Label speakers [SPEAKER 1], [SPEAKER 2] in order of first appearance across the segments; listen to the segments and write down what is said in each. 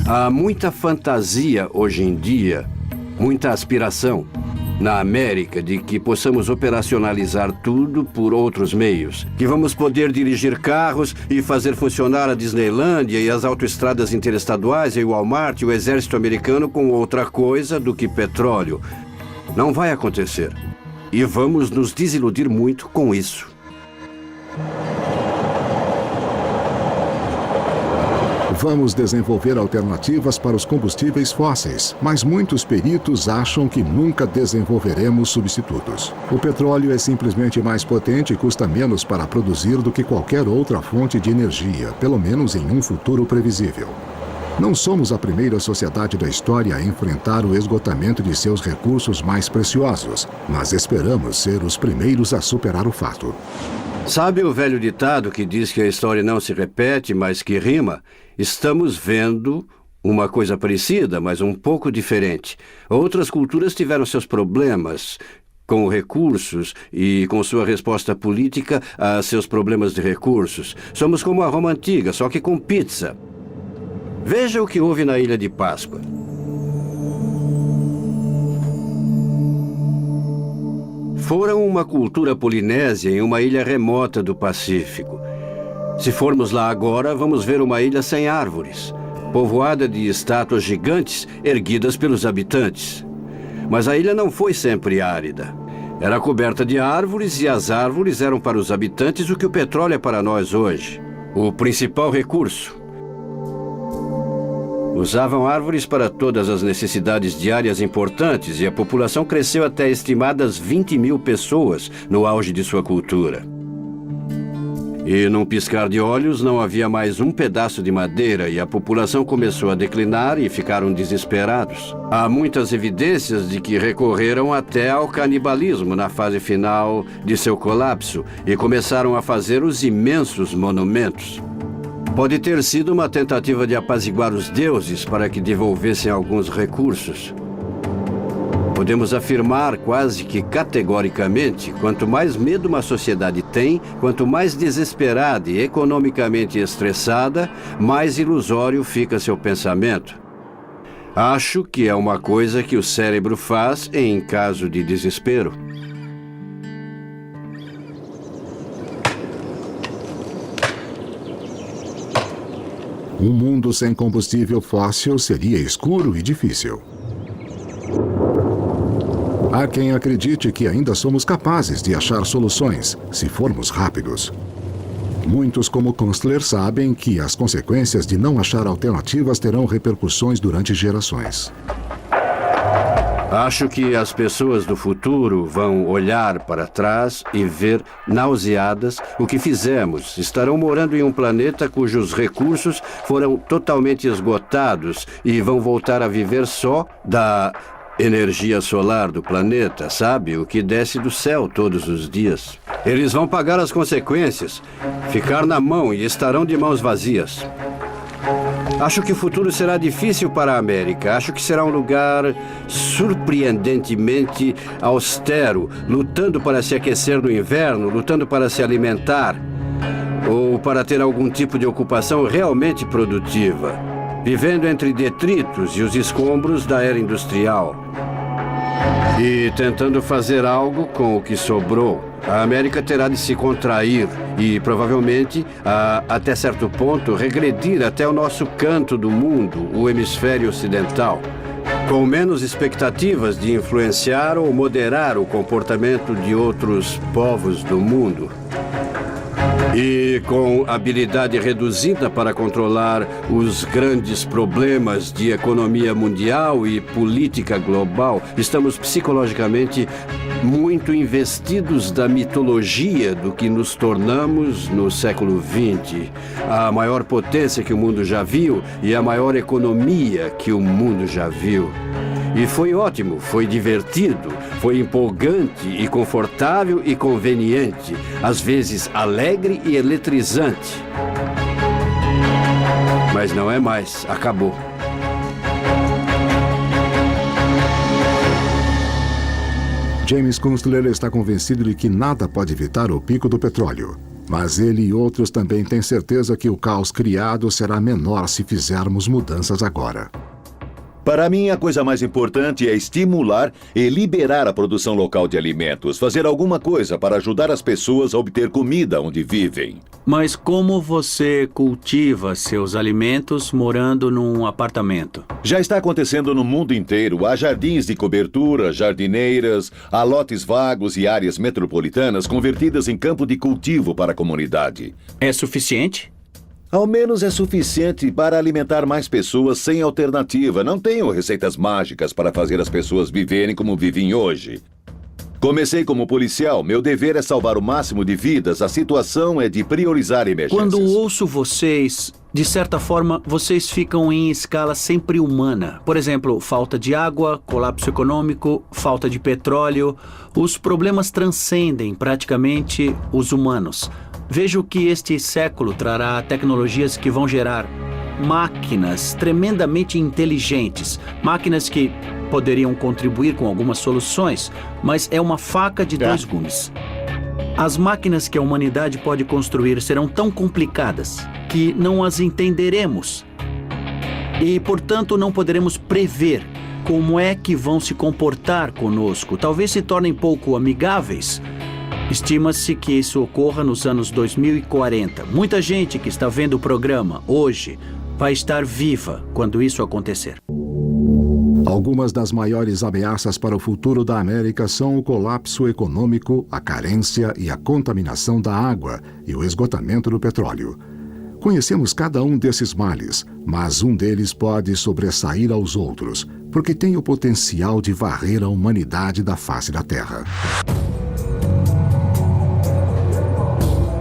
[SPEAKER 1] Há muita fantasia hoje em dia, muita aspiração na América de que possamos operacionalizar tudo por outros meios. Que vamos poder dirigir carros e fazer funcionar a Disneylândia e as autoestradas interestaduais e o Walmart e o exército americano com outra coisa do que petróleo. Não vai acontecer. E vamos nos desiludir muito com isso.
[SPEAKER 2] Vamos desenvolver alternativas para os combustíveis fósseis, mas muitos peritos acham que nunca desenvolveremos substitutos. O petróleo é simplesmente mais potente e custa menos para produzir do que qualquer outra fonte de energia, pelo menos em um futuro previsível. Não somos a primeira sociedade da história a enfrentar o esgotamento de seus recursos mais preciosos, mas esperamos ser os primeiros a superar o fato.
[SPEAKER 1] Sabe o velho ditado que diz que a história não se repete, mas que rima? Estamos vendo uma coisa parecida, mas um pouco diferente. Outras culturas tiveram seus problemas com recursos e com sua resposta política a seus problemas de recursos. Somos como a Roma Antiga, só que com pizza. Veja o que houve na Ilha de Páscoa. Foram uma cultura polinésia em uma ilha remota do Pacífico. Se formos lá agora, vamos ver uma ilha sem árvores, povoada de estátuas gigantes erguidas pelos habitantes. Mas a ilha não foi sempre árida. Era coberta de árvores e as árvores eram para os habitantes o que o petróleo é para nós hoje. O principal recurso. Usavam árvores para todas as necessidades diárias importantes e a população cresceu até estimadas 20 mil pessoas no auge de sua cultura. E num piscar de olhos não havia mais um pedaço de madeira e a população começou a declinar e ficaram desesperados. Há muitas evidências de que recorreram até ao canibalismo na fase final de seu colapso e começaram a fazer os imensos monumentos. Pode ter sido uma tentativa de apaziguar os deuses para que devolvessem alguns recursos. Podemos afirmar quase que categoricamente, quanto mais medo uma sociedade tem, quanto mais desesperada e economicamente estressada, mais ilusório fica seu pensamento. Acho que é uma coisa que o cérebro faz em caso de desespero.
[SPEAKER 2] Um mundo sem combustível fóssil seria escuro e difícil. Há quem acredite que ainda somos capazes de achar soluções, se formos rápidos. Muitos, como Kunstler, sabem que as consequências de não achar alternativas terão repercussões durante gerações.
[SPEAKER 1] Acho que as pessoas do futuro vão olhar para trás e ver, nauseadas, o que fizemos. Estarão morando em um planeta cujos recursos foram totalmente esgotados e vão voltar a viver só da energia solar do planeta, sabe? O que desce do céu todos os dias. Eles vão pagar as consequências, ficar na mão e estarão de mãos vazias. Acho que o futuro será difícil para a América. Acho que será um lugar surpreendentemente austero, lutando para se aquecer no inverno, lutando para se alimentar, ou para ter algum tipo de ocupação realmente produtiva, vivendo entre detritos e os escombros da era industrial. E tentando fazer algo com o que sobrou. A América terá de se contrair e, provavelmente, até certo ponto, regredir até o nosso canto do mundo, o hemisfério ocidental, com menos expectativas de influenciar ou moderar o comportamento de outros povos do mundo. E com habilidade reduzida para controlar os grandes problemas de economia mundial e política global, estamos psicologicamente muito investidos da mitologia do que nos tornamos no século XX. A maior potência que o mundo já viu e a maior economia que o mundo já viu. E foi ótimo, foi divertido, foi empolgante e confortável e conveniente, às vezes alegre e eletrizante. Mas não é mais, acabou.
[SPEAKER 2] James Kunstler está convencido de que nada pode evitar o pico do petróleo. Mas ele e outros também têm certeza que o caos criado será menor se fizermos mudanças agora.
[SPEAKER 3] Para mim, a coisa mais importante é estimular e liberar a produção local de alimentos, fazer alguma coisa para ajudar as pessoas a obter comida onde vivem.
[SPEAKER 4] Mas como você cultiva seus alimentos morando num apartamento?
[SPEAKER 3] Já está acontecendo no mundo inteiro. Há jardins de cobertura, jardineiras, há lotes vagos e áreas metropolitanas convertidas em campo de cultivo para a comunidade.
[SPEAKER 4] É suficiente?
[SPEAKER 3] Ao menos é suficiente para alimentar mais pessoas sem alternativa. Não tenho receitas mágicas para fazer as pessoas viverem como vivem hoje. Comecei como policial. Meu dever é salvar o máximo de vidas. A situação é de priorizar emergências.
[SPEAKER 4] Quando ouço vocês, de certa forma, vocês ficam em escala sempre humana. Por exemplo, falta de água, colapso econômico, falta de petróleo. Os problemas transcendem praticamente os humanos. Vejo que este século trará tecnologias que vão gerar máquinas tremendamente inteligentes, máquinas que poderiam contribuir com algumas soluções, mas é uma faca de dois gumes. As máquinas que a humanidade pode construir serão tão complicadas que não as entenderemos e, portanto, não poderemos prever como é que vão se comportar conosco. Talvez se tornem pouco amigáveis. Estima-se que isso ocorra nos anos 2040. Muita gente que está vendo o programa hoje vai estar viva quando isso acontecer.
[SPEAKER 2] Algumas das maiores ameaças para o futuro da América são o colapso econômico, a carência e a contaminação da água e o esgotamento do petróleo. Conhecemos cada um desses males, mas um deles pode sobressair aos outros, porque tem o potencial de varrer a humanidade da face da Terra.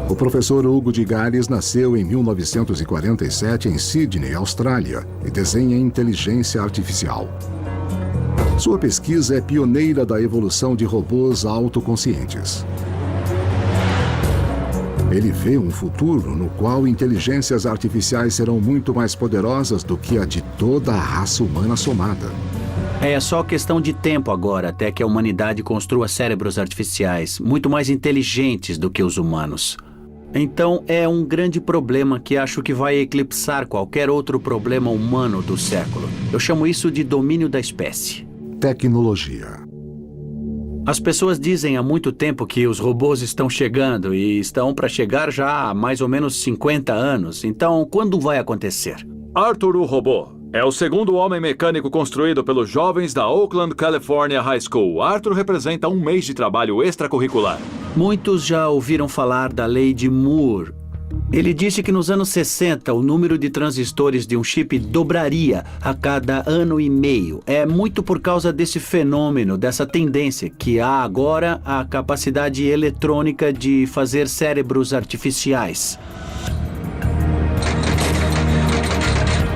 [SPEAKER 2] O professor Hugo de Gales nasceu em 1947 em Sydney, Austrália, e desenha inteligência artificial. Sua pesquisa é pioneira da evolução de robôs autoconscientes. Ele vê um futuro no qual inteligências artificiais serão muito mais poderosas do que a de toda a raça humana somada.
[SPEAKER 4] É só questão de tempo agora até que a humanidade construa cérebros artificiais muito mais inteligentes do que os humanos. Então é um grande problema que acho que vai eclipsar qualquer outro problema humano do século. Eu chamo isso de domínio da espécie.
[SPEAKER 2] Tecnologia.
[SPEAKER 4] As pessoas dizem há muito tempo que os robôs estão chegando e estão para chegar já há mais ou menos 50 anos. Então, quando vai acontecer?
[SPEAKER 5] Arthur, o robô. É o segundo homem mecânico construído pelos jovens da Oakland California High School. Arthur representa um mês de trabalho extracurricular.
[SPEAKER 4] Muitos já ouviram falar da lei de Moore. Ele disse que nos anos 60 o número de transistores de um chip dobraria a cada ano e meio. É muito por causa desse fenômeno, dessa tendência que há agora a capacidade eletrônica de fazer cérebros artificiais.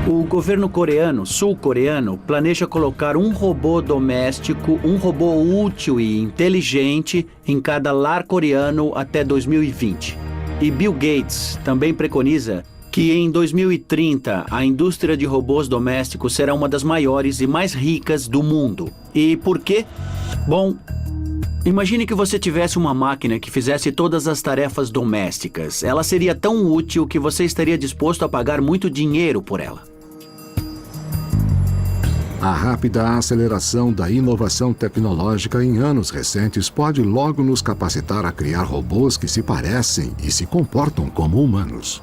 [SPEAKER 4] O governo coreano, sul-coreano, planeja colocar um robô doméstico, um robô útil e inteligente em cada lar coreano até 2020. E Bill Gates também preconiza que em 2030 a indústria de robôs domésticos será uma das maiores e mais ricas do mundo. E por quê? Bom, imagine que você tivesse uma máquina que fizesse todas as tarefas domésticas. Ela seria tão útil que você estaria disposto a pagar muito dinheiro por ela.
[SPEAKER 2] A rápida aceleração da inovação tecnológica em anos recentes pode logo nos capacitar a criar robôs que se parecem e se comportam como humanos.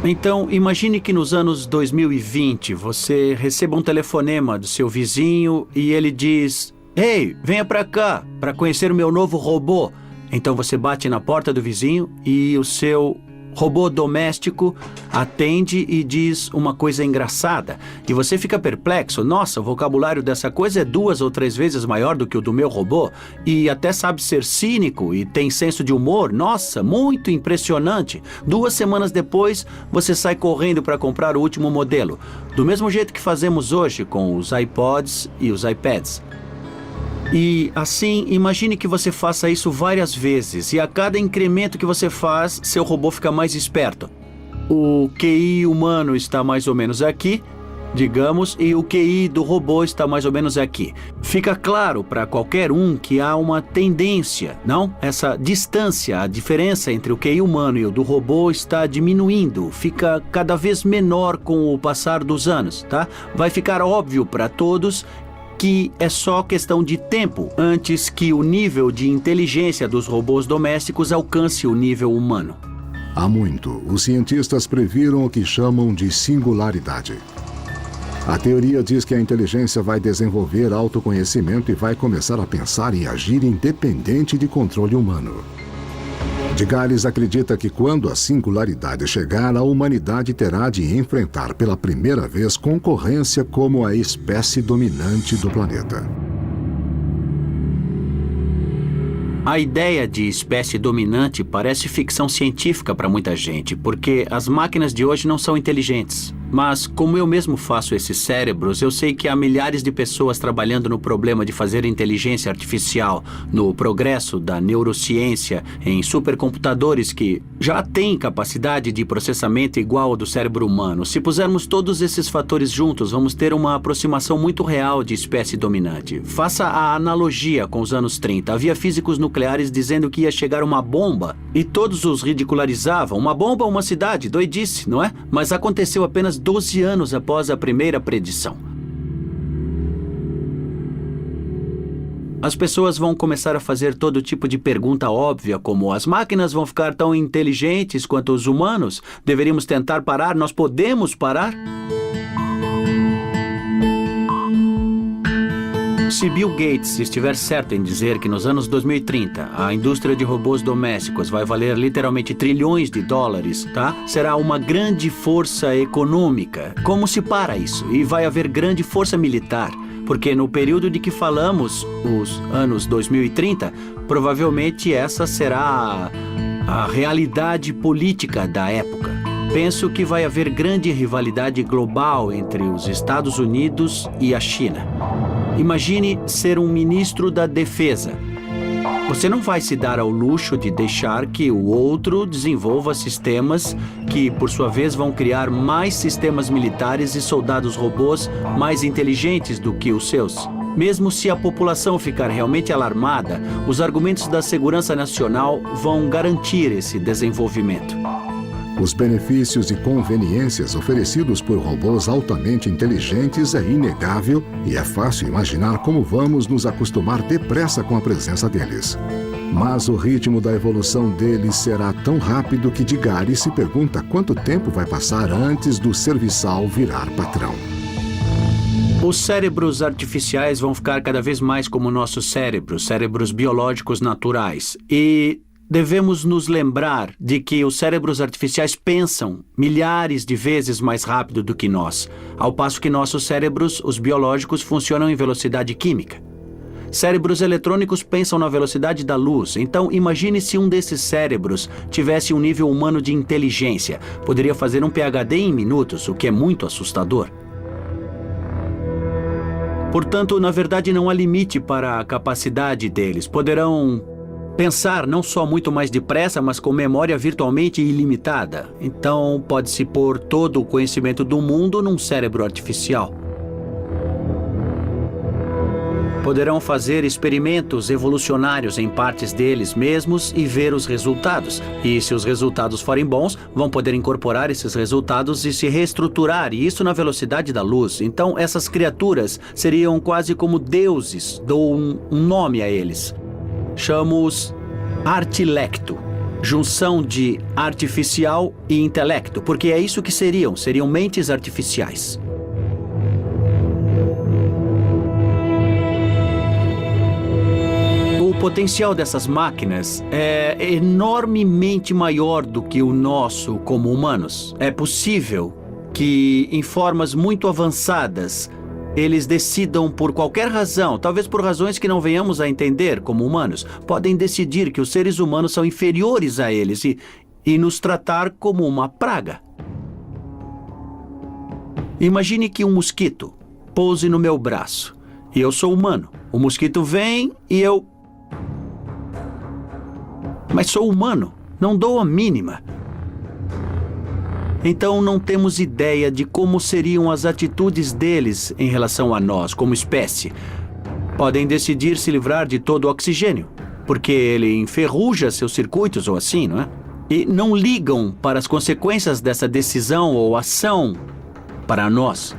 [SPEAKER 4] Então, imagine que nos anos 2020 você receba um telefonema do seu vizinho e ele diz: "Ei, venha pra cá para conhecer o meu novo robô." Então você bate na porta do vizinho e o seu robô doméstico atende e diz uma coisa engraçada. E você fica perplexo. Nossa, o vocabulário dessa coisa é 2 ou 3 vezes maior do que o do meu robô. E até sabe ser cínico e tem senso de humor. Nossa, muito impressionante. 2 semanas depois, você sai correndo para comprar o último modelo. Do mesmo jeito que fazemos hoje com os iPods e os iPads. E assim, imagine que você faça isso várias vezes e a cada incremento que você faz, seu robô fica mais esperto. O QI humano está mais ou menos aqui digamos, e o QI do robô está mais ou menos aqui. Fica claro para qualquer um que há uma tendência, não? Essa distância, a diferença entre o QI humano e o do robô está diminuindo, fica cada vez menor com o passar dos anos, tá? Vai ficar óbvio para todos que é só questão de tempo antes que o nível de inteligência dos robôs domésticos alcance o nível humano.
[SPEAKER 2] Há muito, os cientistas previram o que chamam de singularidade. A teoria diz que a inteligência vai desenvolver autoconhecimento e vai começar a pensar e agir independente de controle humano. De Gales acredita que quando a singularidade chegar, a humanidade terá de enfrentar pela primeira vez concorrência como a espécie dominante do planeta.
[SPEAKER 4] A ideia de espécie dominante parece ficção científica para muita gente, porque as máquinas de hoje não são inteligentes. Mas, como eu mesmo faço esses cérebros, eu sei que há milhares de pessoas trabalhando no problema de fazer inteligência artificial, no progresso da neurociência, em supercomputadores que já têm capacidade de processamento igual ao do cérebro humano. Se pusermos todos esses fatores juntos, vamos ter uma aproximação muito real de espécie dominante. Faça a analogia com os anos 30. Havia físicos nucleares dizendo que ia chegar uma bomba e todos os ridicularizavam. Uma bomba, uma cidade, doidice, não é? Mas aconteceu apenas 12 anos após a primeira predição. As pessoas vão começar a fazer todo tipo de pergunta óbvia, como: as máquinas vão ficar tão inteligentes quanto os humanos? Deveríamos tentar parar? Nós podemos parar? Se Bill Gates estiver certo em dizer que nos anos 2030 a indústria de robôs domésticos vai valer literalmente trilhões de dólares, tá? Será uma grande força econômica. Como se para isso? E vai haver grande força militar, porque no período de que falamos, os anos 2030, provavelmente essa será a realidade política da época. Penso que vai haver grande rivalidade global entre os Estados Unidos e a China. Imagine ser um ministro da defesa. Você não vai se dar ao luxo de deixar que o outro desenvolva sistemas que, por sua vez, vão criar mais sistemas militares e soldados robôs mais inteligentes do que os seus. Mesmo se a população ficar realmente alarmada, os argumentos da segurança nacional vão garantir esse desenvolvimento.
[SPEAKER 2] Os benefícios e conveniências oferecidos por robôs altamente inteligentes é inegável e é fácil imaginar como vamos nos acostumar depressa com a presença deles. Mas o ritmo da evolução deles será tão rápido que Digari se pergunta quanto tempo vai passar antes do serviçal virar patrão.
[SPEAKER 4] Os cérebros artificiais vão ficar cada vez mais como nossos cérebros biológicos naturais. E devemos nos lembrar de que os cérebros artificiais pensam milhares de vezes mais rápido do que nós, ao passo que nossos cérebros, os biológicos, funcionam em velocidade química. Cérebros eletrônicos pensam na velocidade da luz, então imagine se um desses cérebros tivesse um nível humano de inteligência. Poderia fazer um PhD em minutos, o que é muito assustador. Portanto, na verdade, não há limite para a capacidade deles. Poderão pensar não só muito mais depressa, mas com memória virtualmente ilimitada. Então, pode-se pôr todo o conhecimento do mundo num cérebro artificial. Poderão fazer experimentos evolucionários em partes deles mesmos e ver os resultados. E se os resultados forem bons, vão poder incorporar esses resultados e se reestruturar, e isso na velocidade da luz. Então, essas criaturas seriam quase como deuses. Dou um nome a eles. Chamo-os artilecto, junção de artificial e intelecto, porque é isso que seriam mentes artificiais. O potencial dessas máquinas é enormemente maior do que o nosso como humanos. É possível que, em formas muito avançadas, eles decidam por qualquer razão, talvez por razões que não venhamos a entender como humanos, podem decidir que os seres humanos são inferiores a eles e nos tratar como uma praga. Imagine que um mosquito pouse no meu braço e eu sou humano. O mosquito vem e eu... Mas sou humano, não dou a mínima. Então não temos ideia de como seriam as atitudes deles em relação a nós, como espécie. Podem decidir se livrar de todo o oxigênio, porque ele enferruja seus circuitos ou assim, não é? E não ligam para as consequências dessa decisão ou ação para nós.